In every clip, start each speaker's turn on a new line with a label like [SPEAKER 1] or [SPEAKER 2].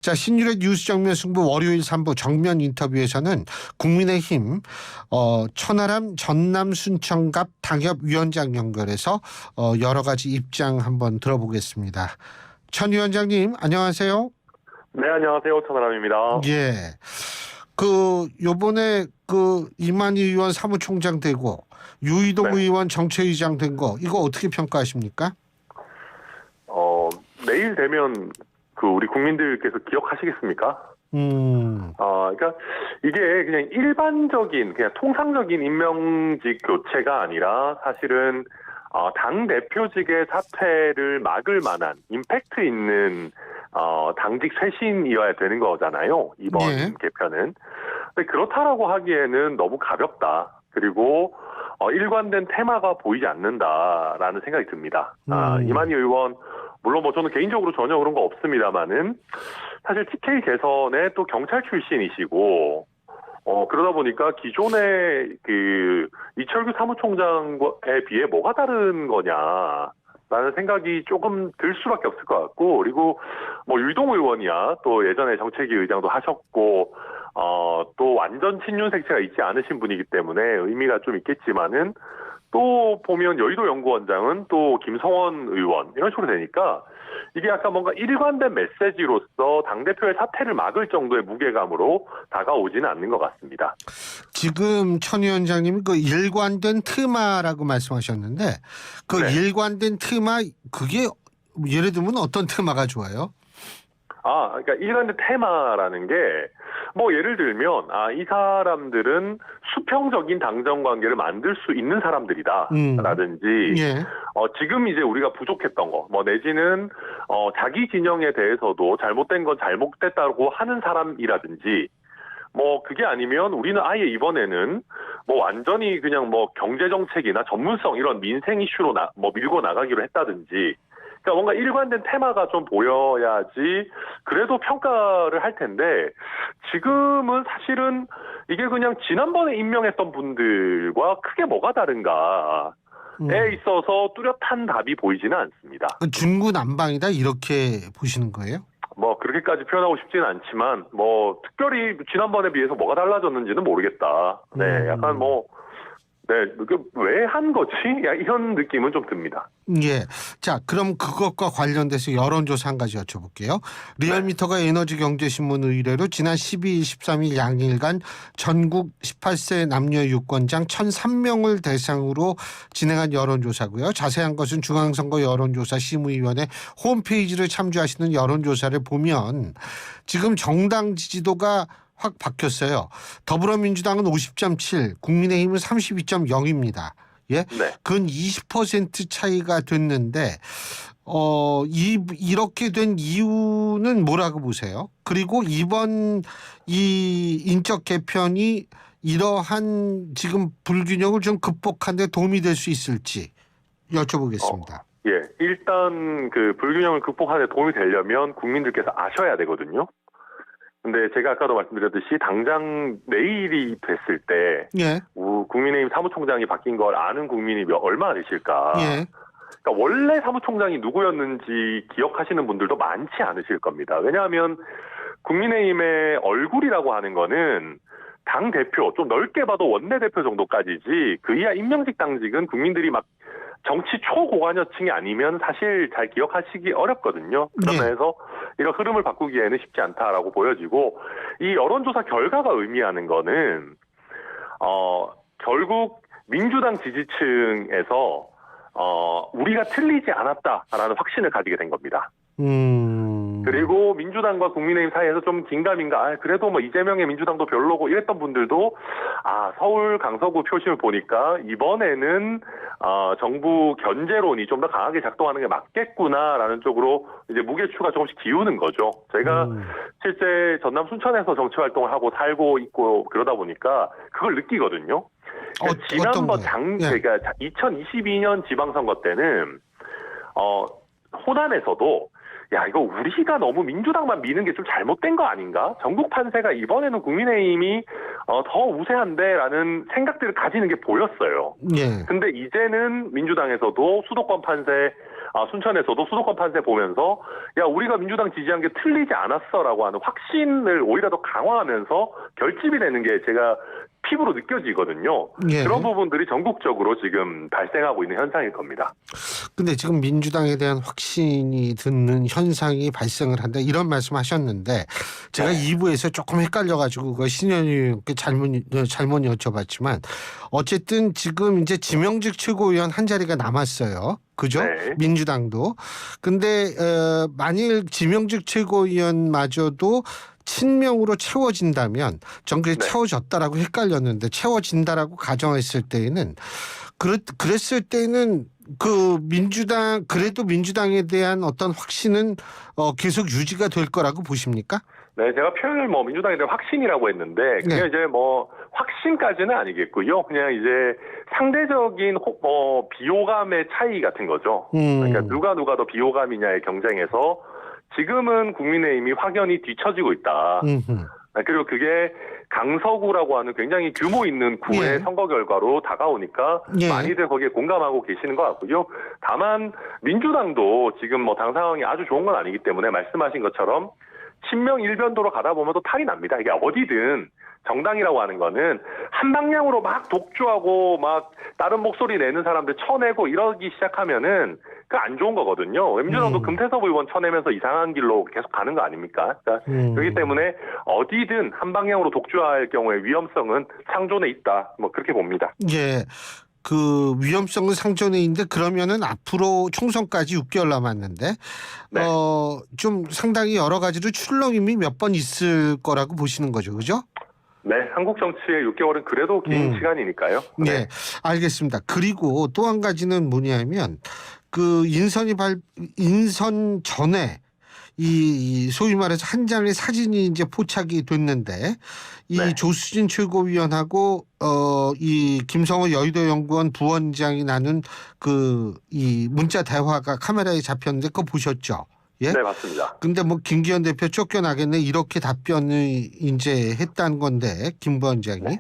[SPEAKER 1] 자, 신율의 뉴스 정면 승부 월요일 3부 정면 인터뷰에서는 국민의힘 천하람 전남 순천갑 당협위원장 연결해서 여러 가지 입장 한번 들어보겠습니다. 천 위원장님 안녕하세요.
[SPEAKER 2] 네, 안녕하세요. 천하람입니다.
[SPEAKER 1] 예. 요번에 이만희 의원 사무총장 되고 유이동
[SPEAKER 2] 네.
[SPEAKER 1] 의원 정책위장 된 거 이거 어떻게 평가하십니까?
[SPEAKER 2] 내일 되면 우리 국민들께서 기억하시겠습니까? 그러니까 이게 그냥 일반적인, 그냥 통상적인 임명직 교체가 아니라 사실은 당 대표직의 사퇴를 막을 만한 임팩트 있는 당직 쇄신이어야 되는 거잖아요. 이번
[SPEAKER 1] 예.
[SPEAKER 2] 개편은. 근데 그렇다라고 하기에는 너무 가볍다. 그리고 일관된 테마가 보이지 않는다라는 생각이 듭니다. 이만희 의원 물론 저는 개인적으로 전혀 그런 거 없습니다만은 사실 TK 개선에 또 경찰 출신이시고 그러다 보니까 기존의 이철규 사무총장에 비해 뭐가 다른 거냐라는 생각이 조금 들 수밖에 없을 것 같고, 그리고 유이동 의원이야 또 예전에 정책위 의장도 하셨고 또 완전 친윤 색채가 있지 않으신 분이기 때문에 의미가 좀 있겠지만은 또 보면 여의도 연구원장은 또 김성원 의원 이런 식으로 되니까 이게 약간 뭔가 일관된 메시지로서 당대표의 사퇴를 막을 정도의 무게감으로 다가오지는 않는 것 같습니다.
[SPEAKER 1] 지금 천 위원장님이 일관된 트마라고 말씀하셨는데
[SPEAKER 2] 네.
[SPEAKER 1] 일관된 트마 그게 예를 들면 어떤 트마가 좋아요?
[SPEAKER 2] 그러니까 일관된 테마라는 게 예를 들면 이 사람들은 수평적인 당정 관계를 만들 수 있는 사람들이다라든지
[SPEAKER 1] 예.
[SPEAKER 2] 지금 이제 우리가 부족했던 거 내지는 자기 진영에 대해서도 잘못된 건 잘못됐다고 하는 사람이라든지 그게 아니면 우리는 아예 이번에는 완전히 그냥 경제 정책이나 전문성 이런 민생 이슈로 밀고 나가기로 했다든지, 그러니까 뭔가 일관된 테마가 좀 보여야지 그래도 평가를 할 텐데, 지금은 사실은 이게 그냥 지난번에 임명했던 분들과 크게 뭐가 다른가에 있어서 뚜렷한 답이 보이지는 않습니다.
[SPEAKER 1] 중구난방이다 이렇게 보시는 거예요?
[SPEAKER 2] 그렇게까지 표현하고 싶지는 않지만 특별히 지난번에 비해서 뭐가 달라졌는지는 모르겠다. 네, 약간 왜 한 거지? 이런 느낌은 좀 듭니다.
[SPEAKER 1] 예. 자, 그럼 그것과 관련돼서 여론조사 한 가지 여쭤볼게요. 리얼미터가 에너지경제신문 의뢰로 지난 12일, 13일 양일간 전국 18세 남녀 유권장 1,003명을 대상으로 진행한 여론조사고요. 자세한 것은 중앙선거 여론조사 심의위원회 홈페이지를 참조하시는 여론조사를 보면 지금 정당 지지도가 확 바뀌었어요. 더불어민주당은 50.7, 국민의힘은 32.0입니다. 예,
[SPEAKER 2] 네.
[SPEAKER 1] 근 20% 차이가 됐는데 이렇게 된 이유는 뭐라고 보세요? 그리고 이번 이 인적 개편이 이러한 지금 불균형을 좀 극복하는 데 도움이 될 수 있을지 여쭤보겠습니다.
[SPEAKER 2] 예, 일단 불균형을 극복하는 데 도움이 되려면 국민들께서 아셔야 되거든요. 근데 제가 아까도 말씀드렸듯이 당장 내일이 됐을 때
[SPEAKER 1] 예.
[SPEAKER 2] 국민의힘 사무총장이 바뀐 걸 아는 국민이 얼마나 되실까?
[SPEAKER 1] 예.
[SPEAKER 2] 그러니까 원래 사무총장이 누구였는지 기억하시는 분들도 많지 않으실 겁니다. 왜냐하면 국민의힘의 얼굴이라고 하는 거는 당 대표, 좀 넓게 봐도 원내대표 정도까지지 그 이하 임명직 당직은 국민들이 정치 초고관여층이 아니면 사실 잘 기억하시기 어렵거든요. 그런 면에서 이런 흐름을 바꾸기에는 쉽지 않다라고 보여지고, 이 여론조사 결과가 의미하는 거는 결국 민주당 지지층에서 우리가 틀리지 않았다라는 확신을 가지게 된 겁니다. 그리고 민주당과 국민의힘 사이에서 좀 긴가민가, 그래도 이재명의 민주당도 별로고 이랬던 분들도 서울 강서구 표심을 보니까 이번에는 정부 견제론이 좀 더 강하게 작동하는 게 맞겠구나라는 쪽으로 이제 무게추가 조금씩 기우는 거죠. 제가 실제 전남 순천에서 정치 활동을 하고 살고 있고 그러다 보니까 그걸 느끼거든요. 그러니까 지난번 그러니까 2022년 지방선거 때는 호남에서도 이거 우리가 너무 민주당만 미는 게 좀 잘못된 거 아닌가? 전국 판세가 이번에는 국민의힘이 더 우세한데라는 생각들을 가지는 게 보였어요.
[SPEAKER 1] 예.
[SPEAKER 2] 근데 이제는 민주당에서도 수도권 판세 순천에서도 수도권 판세 보면서 야 우리가 민주당 지지한 게 틀리지 않았어라고 하는 확신을 오히려 더 강화하면서 결집이 되는 게 제가 피부로 느껴지거든요.
[SPEAKER 1] 예.
[SPEAKER 2] 그런 부분들이 전국적으로 지금 발생하고 있는 현상일 겁니다.
[SPEAKER 1] 근데 지금 민주당에 대한 확신이 드는 현상이 발생을 한다 이런 말씀하셨는데 제가 2부에서 조금 헷갈려가지고 그 신현희께 잘못 여쭤봤지만 어쨌든 지금 이제 지명직 최고위원 한 자리가 남았어요. 그죠?
[SPEAKER 2] 네.
[SPEAKER 1] 민주당도. 근데 만일 지명직 최고위원마저도 친명으로 채워진다면 전 그게
[SPEAKER 2] 네.
[SPEAKER 1] 채워졌다라고 헷갈렸는데 채워진다라고 가정했을 때에는 그랬을 때는 그 민주당 그래도 민주당에 대한 어떤 확신은 계속 유지가 될 거라고 보십니까?
[SPEAKER 2] 네, 제가 표현을 민주당에 대한 확신이라고 했는데 그게
[SPEAKER 1] 네.
[SPEAKER 2] 이제 확신까지는 아니겠고요. 그냥 이제 상대적인 비호감의 차이 같은 거죠. 그러니까 누가 더 비호감이냐의 경쟁에서 지금은 국민의힘이 확연히 뒤처지고 있다. 그리고 그게 강서구라고 하는 굉장히 규모 있는 구의
[SPEAKER 1] 예.
[SPEAKER 2] 선거 결과로 다가오니까
[SPEAKER 1] 예.
[SPEAKER 2] 많이들 거기에 공감하고 계시는 것 같고요. 다만 민주당도 지금 당 상황이 아주 좋은 건 아니기 때문에 말씀하신 것처럼 친명 일변도로 가다 보면 또 탈이 납니다. 이게 어디든 정당이라고 하는 거는 한 방향으로 막 독주하고 막 다른 목소리 내는 사람들 쳐내고 이러기 시작하면은 그 안 좋은 거거든요. 민주당도 금태섭 의원 쳐내면서 이상한 길로 계속 가는 거 아닙니까? 그러니까 그렇기 때문에 어디든 한 방향으로 독주할 경우에 위험성은 상존해 있다. 그렇게 봅니다.
[SPEAKER 1] 예. 그 위험성은 상존해 있는데 그러면은 앞으로 총선까지 6개월 남았는데
[SPEAKER 2] 네.
[SPEAKER 1] 좀 상당히 여러 가지로 출렁임이 몇 번 있을 거라고 보시는 거죠, 그죠?
[SPEAKER 2] 네, 한국 정치의 6개월은 그래도 긴 시간이니까요. 네.
[SPEAKER 1] 네, 알겠습니다. 그리고 또 한 가지는 뭐냐면 그 인선 전에 이 소위 말해서 한 장의 사진이 이제 포착이 됐는데 이
[SPEAKER 2] 네.
[SPEAKER 1] 조수진 최고위원하고 이 김성호 여의도연구원 부원장이 나눈 그 이 문자 대화가 카메라에 잡혔는데 그거 보셨죠? 예?
[SPEAKER 2] 네, 맞습니다.
[SPEAKER 1] 근데 김기현 대표 쫓겨나겠네 이렇게 답변을 이제 했다는 건데 김 부원장이.
[SPEAKER 2] 네.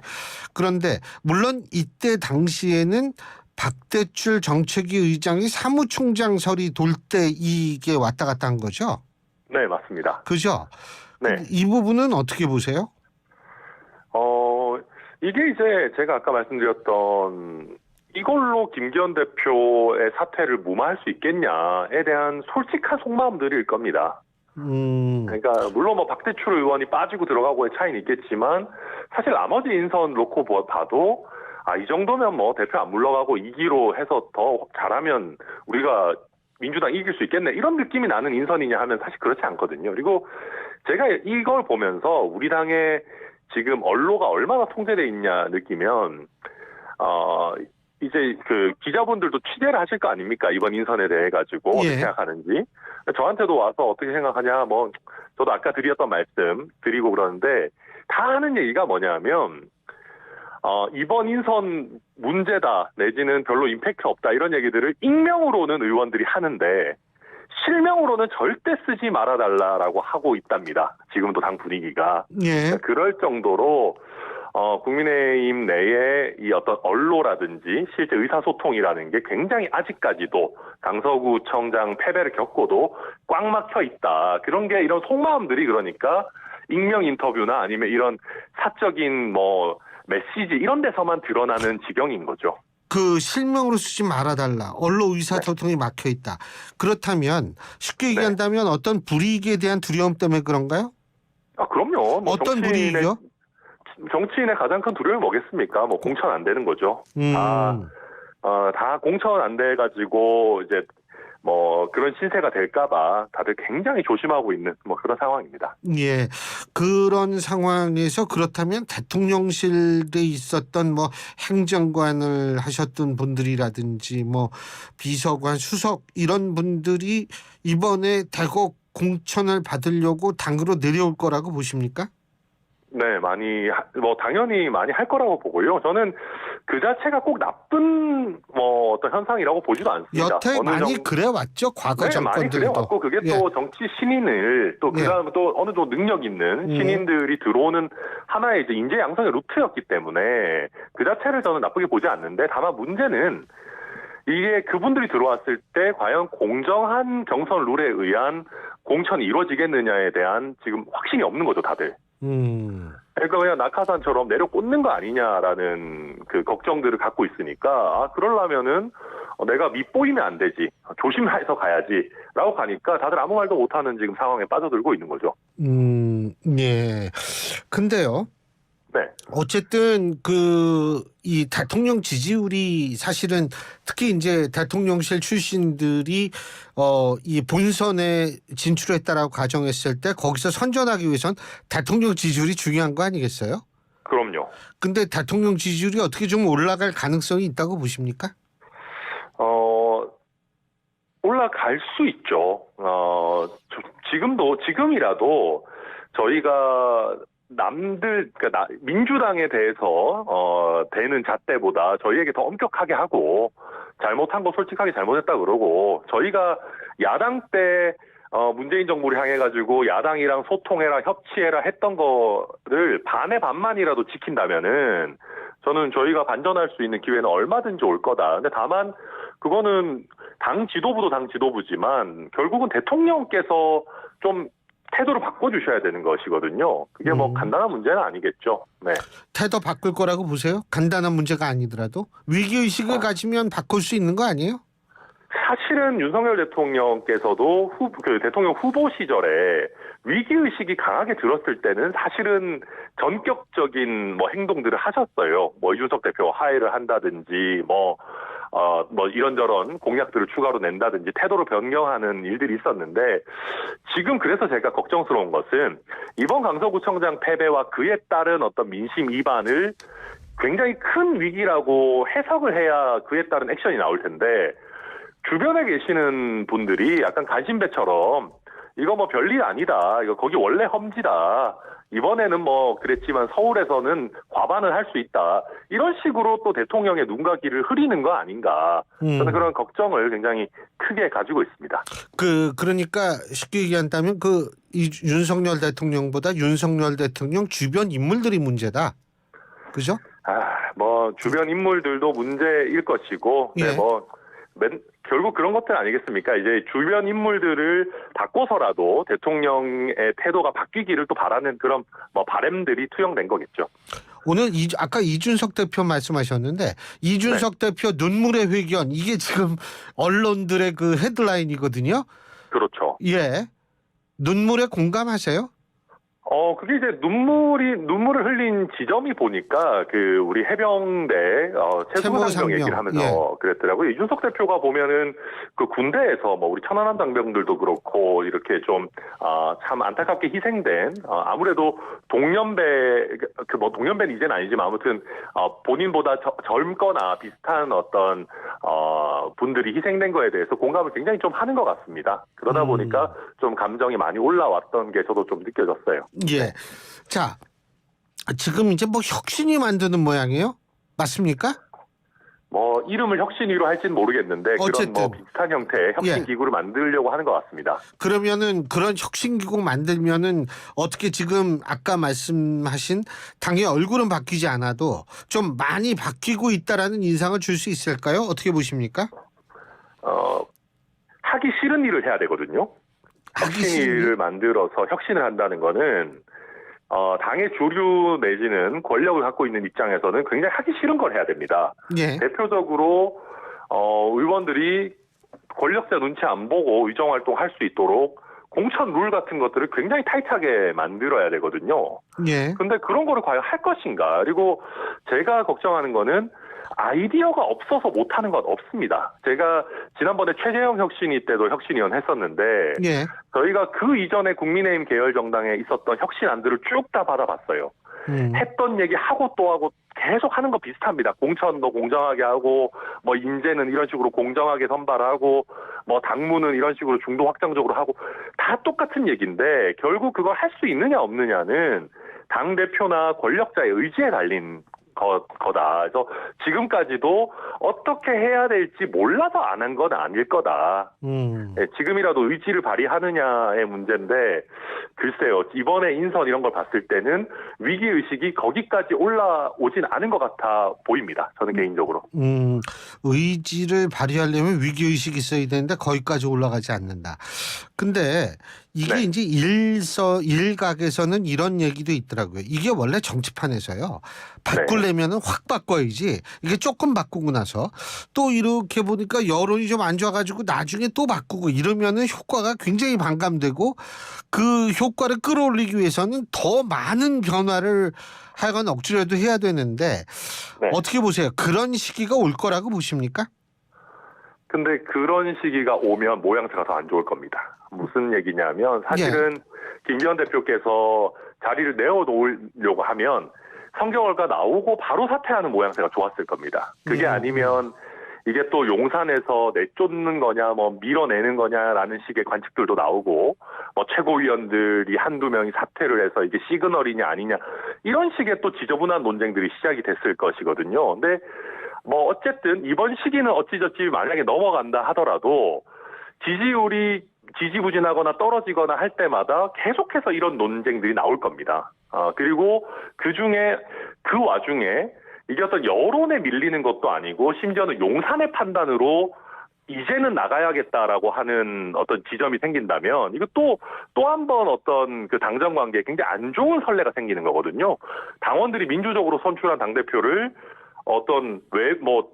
[SPEAKER 1] 그런데 물론 이때 당시에는 박대출 정책위 의장이 사무총장설이 돌 때 이게 왔다 갔다 한 거죠?
[SPEAKER 2] 네, 맞습니다.
[SPEAKER 1] 그죠?
[SPEAKER 2] 네.
[SPEAKER 1] 이 부분은 어떻게 보세요?
[SPEAKER 2] 이게 이제 제가 아까 말씀드렸던 이걸로 김기현 대표의 사퇴를 무마할 수 있겠냐에 대한 솔직한 속마음들일 겁니다. 그러니까 물론 박대출 의원이 빠지고 들어가고의 차이는 있겠지만 사실 나머지 인선 놓고 봐도 이 정도면 대표 안 물러가고 2기로 해서 더 잘하면 우리가 민주당 이길 수 있겠네 이런 느낌이 나는 인선이냐 하면 사실 그렇지 않거든요. 그리고 제가 이걸 보면서 우리 당의 지금 언로가 얼마나 통제돼 있냐 느끼면 이제 그 기자분들도 취재를 하실 거 아닙니까? 이번 인선에 대해 가지고 어떻게 생각하는지. 저한테도 와서 어떻게 생각하냐 저도 아까 드렸던 말씀 드리고 그러는데 다 하는 얘기가 뭐냐면 이번 인선 문제다 내지는 별로 임팩트 없다 이런 얘기들을 익명으로는 의원들이 하는데 실명으로는 절대 쓰지 말아달라라고 하고 있답니다. 지금도 당 분위기가.
[SPEAKER 1] 예.
[SPEAKER 2] 그럴 정도로 국민의힘 내에 이 어떤 언로라든지 실제 의사소통이라는 게 굉장히 아직까지도 강서구청장 패배를 겪고도 꽉 막혀 있다. 그런 게 이런 속마음들이 그러니까 익명 인터뷰나 아니면 이런 사적인 메시지 이런 데서만 드러나는 지경인 거죠.
[SPEAKER 1] 그 실명으로 쓰지 말아달라. 언론 의사소통이 막혀 있다. 그렇다면 쉽게 얘기한다면 어떤 불이익에 대한 두려움 때문에 그런가요?
[SPEAKER 2] 그럼요.
[SPEAKER 1] 어떤 불이익이요?
[SPEAKER 2] 정치인의 가장 큰 두려움이 뭐겠습니까? 공천 안 되는 거죠. 다 공천 안 돼 가지고 이제 그런 신세가 될까봐 다들 굉장히 조심하고 있는 그런 상황입니다.
[SPEAKER 1] 예, 그런 상황에서 그렇다면 대통령실에 있었던 행정관을 하셨던 분들이라든지 비서관, 수석 이런 분들이 이번에 대거 공천을 받으려고 당으로 내려올 거라고 보십니까?
[SPEAKER 2] 네, 많이 당연히 많이 할 거라고 보고요. 저는 그 자체가 꼭 나쁜 어떤 현상이라고 보지도 않습니다.
[SPEAKER 1] 여태 많이 그래왔죠. 과거
[SPEAKER 2] 네, 많이
[SPEAKER 1] 정권들도.
[SPEAKER 2] 그래왔고 그게 또 정치 신인을 또 그다음에 또 어느 정도 능력 있는 신인들이 들어오는 하나의 이제 인재 양성의 루트였기 때문에 그 자체를 저는 나쁘게 보지 않는데 다만 문제는 이게 그분들이 들어왔을 때 과연 공정한 경선 룰에 의한 공천이 이루어지겠느냐에 대한 지금 확신이 없는 거죠, 다들. 그러니까 그냥 낙하산처럼 내려 꽂는 거 아니냐라는 그 걱정들을 갖고 있으니까 그러려면은 내가 밑보이면 안 되지, 조심해서 가야지라고 가니까 다들 아무 말도 못하는 지금 상황에 빠져들고 있는 거죠.
[SPEAKER 1] 예. 근데요.
[SPEAKER 2] 네.
[SPEAKER 1] 어쨌든 이 대통령 지지율이 사실은 특히 이제 대통령실 출신들이 이 본선에 진출했다라고 가정했을 때 거기서 선전하기 위해선 대통령 지지율이 중요한 거 아니겠어요?
[SPEAKER 2] 그럼요.
[SPEAKER 1] 근데 대통령 지지율이 어떻게 좀 올라갈 가능성이 있다고 보십니까?
[SPEAKER 2] 올라갈 수 있죠. 지금이라도 저희가 그러니까 민주당에 대해서 되는 잣대보다 저희에게 더 엄격하게 하고 잘못한 거 솔직하게 잘못했다 그러고 저희가 야당 때 문재인 정부를 향해 가지고 야당이랑 소통해라 협치해라 했던 거를 반의 반만이라도 지킨다면은 저는 저희가 반전할 수 있는 기회는 얼마든지 올 거다. 근데 다만 그거는 당 지도부도 당 지도부지만 결국은 대통령께서 좀 태도를 바꿔주셔야 되는 것이거든요. 그게 뭐 간단한 문제는 아니겠죠. 네.
[SPEAKER 1] 태도 바꿀 거라고 보세요? 간단한 문제가 아니더라도 위기의식을 가지면 바꿀 수 있는 거 아니에요?
[SPEAKER 2] 사실은 윤석열 대통령께서도 대통령 후보 시절에 위기의식이 강하게 들었을 때는 사실은 전격적인 행동들을 하셨어요. 이준석 대표와 화해를 한다든지 이런저런 공약들을 추가로 낸다든지 태도를 변경하는 일들이 있었는데 지금 그래서 제가 걱정스러운 것은 이번 강서구청장 패배와 그에 따른 어떤 민심 이반을 굉장히 큰 위기라고 해석을 해야 그에 따른 액션이 나올 텐데 주변에 계시는 분들이 약간 간신배처럼 이거 별일 아니다. 이거 거기 원래 험지다. 이번에는 그랬지만 서울에서는 과반을 할 수 있다. 이런 식으로 또 대통령의 눈과 귀를 흐리는 거 아닌가. 저는 그런 걱정을 굉장히 크게 가지고 있습니다.
[SPEAKER 1] 그러니까 쉽게 얘기한다면 윤석열 대통령보다 윤석열 대통령 주변 인물들이 문제다. 그죠?
[SPEAKER 2] 주변 인물들도 문제일 것이고,
[SPEAKER 1] 예.
[SPEAKER 2] 결국 그런 것들 아니겠습니까? 이제 주변 인물들을 바꿔서라도 대통령의 태도가 바뀌기를 또 바라는 그런 바람들이 투영된 거겠죠.
[SPEAKER 1] 오늘 아까 이준석 대표 말씀하셨는데 이준석 대표 눈물의 회견 이게 지금 언론들의 그 헤드라인이거든요.
[SPEAKER 2] 그렇죠.
[SPEAKER 1] 예. 눈물에 공감하세요?
[SPEAKER 2] 그게 이제 눈물을 흘린 지점이 보니까 우리 해병대 채무상병 얘기를 하면서 그랬더라고요. 이준석 대표가 보면은 그 군대에서 우리 천안함 장병들도 그렇고 이렇게 좀 참 안타깝게 희생된 아무래도 동년배 동년배는 이제는 아니지만 아무튼 본인보다 젊거나 비슷한 어떤 분들이 희생된 거에 대해서 공감을 굉장히 좀 하는 것 같습니다. 그러다 보니까 좀 감정이 많이 올라왔던 게 저도 좀 느껴졌어요.
[SPEAKER 1] 예. 자, 지금 이제 혁신이 만드는 모양이에요? 맞습니까?
[SPEAKER 2] 이름을 혁신위로 할지는 모르겠는데
[SPEAKER 1] 어쨌든.
[SPEAKER 2] 그런 비슷한 형태의 혁신 기구를 만들려고 하는 것 같습니다.
[SPEAKER 1] 그러면은 그런 혁신 기구 만들면은 어떻게 지금 아까 말씀하신 당의 얼굴은 바뀌지 않아도 좀 많이 바뀌고 있다라는 인상을 줄 수 있을까요? 어떻게 보십니까?
[SPEAKER 2] 하기 싫은 일을 해야 되거든요. 혁신위를 만들어서 혁신을 한다는 거는 당의 주류 내지는 권력을 갖고 있는 입장에서는 굉장히 하기 싫은 걸 해야 됩니다.
[SPEAKER 1] 예.
[SPEAKER 2] 대표적으로 의원들이 권력자 눈치 안 보고 의정활동 할 수 있도록 공천 룰 같은 것들을 굉장히 타이트하게 만들어야 되거든요.
[SPEAKER 1] 예.
[SPEAKER 2] 근데 그런 거를 과연 할 것인가? 그리고 제가 걱정하는 거는 아이디어가 없어서 못하는 건 없습니다. 제가 지난번에 최재형 혁신위 때도 혁신위원 했었는데
[SPEAKER 1] 예.
[SPEAKER 2] 저희가 그 이전에 국민의힘 계열 정당에 있었던 혁신안들을 쭉 다 받아봤어요. 했던 얘기 하고 또 하고 계속 하는 거 비슷합니다. 공천도 공정하게 하고 인재는 이런 식으로 공정하게 선발하고 당무는 이런 식으로 중도 확장적으로 하고 다 똑같은 얘기인데 결국 그걸 할 수 있느냐 없느냐는 당대표나 권력자의 의지에 달린 거다. 그래서 지금까지도 어떻게 해야 될지 몰라서 안 한 건 아닐 거다. 네, 지금이라도 의지를 발휘하느냐의 문제인데 글쎄요. 이번에 인선 이런 걸 봤을 때는 위기의식이 거기까지 올라오진 않은 것 같아 보입니다. 저는 개인적으로.
[SPEAKER 1] 의지를 발휘하려면 위기의식이 있어야 되는데 거기까지 올라가지 않는다. 근데 이게
[SPEAKER 2] 네.
[SPEAKER 1] 이제 일각에서는 이런 얘기도 있더라고요. 이게 원래 정치판에서요. 바꾸려면은 확 바꿔야지. 이게 조금 바꾸고 나서 또 이렇게 보니까 여론이 좀 안 좋아가지고 나중에 또 바꾸고 이러면은 효과가 굉장히 반감되고 그 효과를 끌어올리기 위해서는 더 많은 변화를 하여간 억지로라도 해야 되는데
[SPEAKER 2] 네.
[SPEAKER 1] 어떻게 보세요? 그런 시기가 올 거라고 보십니까?
[SPEAKER 2] 근데 그런 시기가 오면 모양새가 더 안 좋을 겁니다. 무슨 얘기냐면 사실은 김기현 대표께서 자리를 내어놓으려고 하면 성적결과 나오고 바로 사퇴하는 모양새가 좋았을 겁니다. 그게 아니면 이게 또 용산에서 내쫓는 거냐 뭐 밀어내는 거냐라는 식의 관측들도 나오고 뭐 최고위원들이 한두 명이 사퇴를 해서 이게 시그널이냐 아니냐 이런 식의 또 지저분한 논쟁들이 시작이 됐을 것이거든요. 근데 뭐 어쨌든 이번 시기는 어찌저찌 만약에 넘어간다 하더라도 지지율이 지지부진하거나 떨어지거나 할 때마다 계속해서 이런 논쟁들이 나올 겁니다. 그리고 그 와중에 이게 어떤 여론에 밀리는 것도 아니고 심지어는 용산의 판단으로 이제는 나가야겠다라고 하는 어떤 지점이 생긴다면 이거 또 한 번 어떤 그 당정 관계에 굉장히 안 좋은 선례가 생기는 거거든요. 당원들이 민주적으로 선출한 당대표를 어떤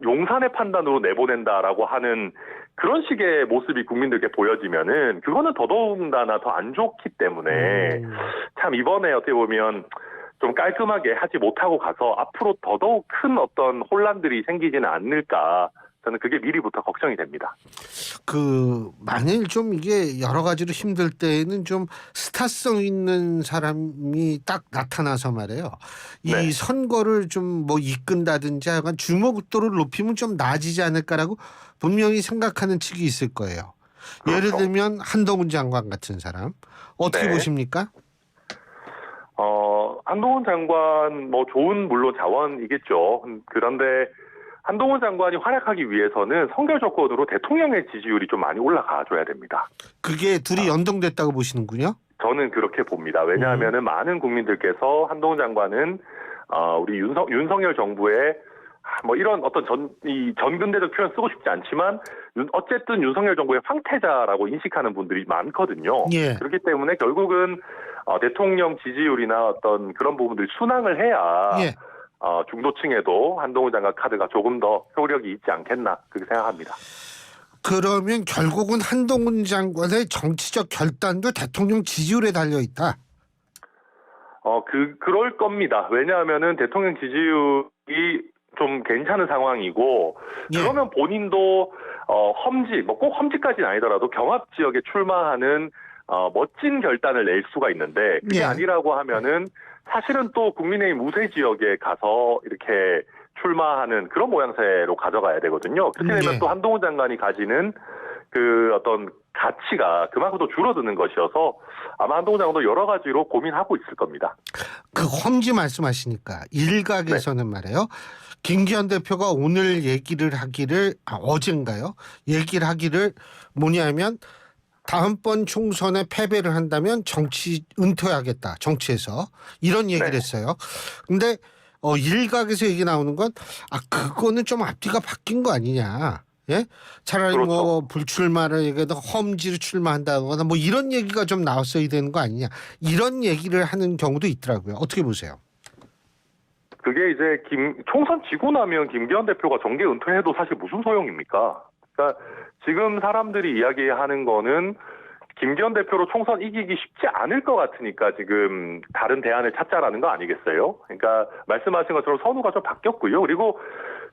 [SPEAKER 2] 용산의 판단으로 내보낸다라고 하는 그런 식의 모습이 국민들께 보여지면은 그거는 더더군다나 더 안 좋기 때문에 참 이번에 어떻게 보면 좀 깔끔하게 하지 못하고 가서 앞으로 더더욱 큰 어떤 혼란들이 생기지는 않을까. 저는 그게 미리부터 걱정이 됩니다.
[SPEAKER 1] 만일 좀 이게 여러 가지로 힘들 때에는 좀 스타성 있는 사람이 딱 나타나서 말이에요. 이 선거를 좀 뭐 이끈다든지 하여간 주목도를 높이면 좀 나아지지 않을까라고 분명히 생각하는 측이 있을 거예요.
[SPEAKER 2] 그렇죠.
[SPEAKER 1] 예를 들면 한동훈 장관 같은 사람. 어떻게 보십니까?
[SPEAKER 2] 한동훈 장관 좋은 물론 자원이겠죠. 그런데 한동훈 장관이 활약하기 위해서는 선거 조건으로 대통령의 지지율이 좀 많이 올라가줘야 됩니다.
[SPEAKER 1] 그게 둘이 연동됐다고 보시는군요.
[SPEAKER 2] 저는 그렇게 봅니다. 왜냐하면은 많은 국민들께서 한동훈 장관은 우리 윤석열 정부의 이런 어떤 전근대적 표현 쓰고 싶지 않지만 어쨌든 윤석열 정부의 황태자라고 인식하는 분들이 많거든요. 그렇기 때문에 결국은 대통령 지지율이나 어떤 그런 부분들이 순항을 해야 중도층에도 한동훈 장관 카드가 조금 더 효력이 있지 않겠나 그렇게 생각합니다.
[SPEAKER 1] 그러면 결국은 한동훈 장관의 정치적 결단도 대통령 지지율에 달려 있다.
[SPEAKER 2] 그럴 겁니다. 왜냐하면은 대통령 지지율이 좀 괜찮은 상황이고 그러면 본인도 꼭 험지까지는 아니더라도 경합 지역에 출마하는 멋진 결단을 낼 수가 있는데 그게 아니라고 하면은 사실은 또 국민의힘 우세 지역에 가서 이렇게 출마하는 그런 모양새로 가져가야 되거든요. 그렇게 되면 또 한동훈 장관이 가지는 그 어떤 가치가 그만큼 더 줄어드는 것이어서 아마 한동훈 장관도 여러 가지로 고민하고 있을 겁니다.
[SPEAKER 1] 그 험지 말씀하시니까 일각에서는 말이에요. 김기현 대표가 오늘 어젠가요? 얘기를 하기를 뭐냐면 다음번 총선에 패배를 한다면 은퇴하겠다. 정치에서. 이런 얘기를 했어요. 근데 일각에서 얘기 나오는 건 그거는 좀 앞뒤가 바뀐 거 아니냐. 예? 차라리 불출마를 얘기해도 험지로 출마한다거나 이런 얘기가 좀 나왔어야 되는 거 아니냐. 이런 얘기를 하는 경우도 있더라고요. 어떻게 보세요?
[SPEAKER 2] 그게 이제 총선 지고 나면 김기현 대표가 정계 은퇴해도 사실 무슨 소용입니까? 그러니까 지금 사람들이 이야기하는 거는 김기현 대표로 총선 이기기 쉽지 않을 것 같으니까 지금 다른 대안을 찾자라는 거 아니겠어요? 그러니까 말씀하신 것처럼 선후가 좀 바뀌었고요. 그리고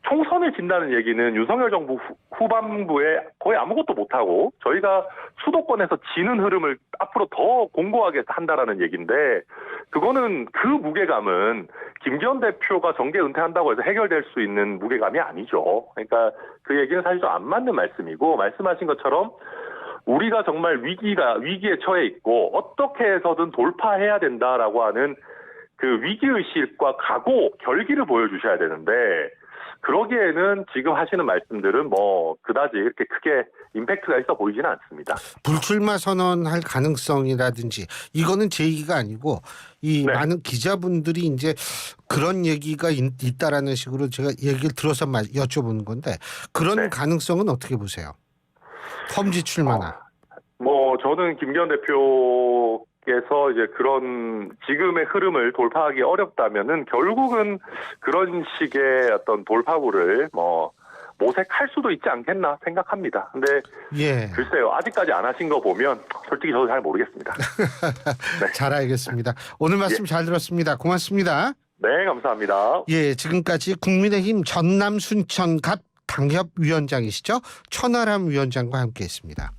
[SPEAKER 2] 총선을 진다는 얘기는 윤석열 정부 후반부에 거의 아무것도 못하고 저희가 수도권에서 지는 흐름을 앞으로 더 공고하게 한다라는 얘기인데 그거는 그 무게감은 김기현 대표가 정계 은퇴한다고 해서 해결될 수 있는 무게감이 아니죠. 그러니까 그 얘기는 사실 좀 안 맞는 말씀이고 말씀하신 것처럼 우리가 정말 위기에 처해 있고 어떻게 해서든 돌파해야 된다라고 하는 그 위기의식과 각오, 결기를 보여주셔야 되는데, 그러기에는 지금 하시는 말씀들은 뭐, 그다지 이렇게 크게 임팩트가 있어 보이지는 않습니다.
[SPEAKER 1] 불출마 선언할 가능성이라든지 이거는 제 얘기가 아니고 이
[SPEAKER 2] 네.
[SPEAKER 1] 많은 기자분들이 이제 그런 얘기가 있다라는 식으로 제가 얘기를 들어서 여쭤보는 건데 그런
[SPEAKER 2] 네.
[SPEAKER 1] 가능성은 어떻게 보세요? 험지 출마나.
[SPEAKER 2] 뭐 저는 김기현 대표께서 이제 그런 지금의 흐름을 돌파하기 어렵다면은 결국은 그런 식의 어떤 돌파구를 뭐 모색할 수도 있지 않겠나 생각합니다. 근데
[SPEAKER 1] 예.
[SPEAKER 2] 글쎄요, 아직까지 안 하신 거 보면 솔직히 저도 잘 모르겠습니다.
[SPEAKER 1] 잘 알겠습니다. 오늘 말씀 잘 들었습니다. 고맙습니다.
[SPEAKER 2] 네, 감사합니다.
[SPEAKER 1] 예, 지금까지 국민의힘 전남 순천갑 당협위원장이시죠? 천하람 위원장과 함께했습니다.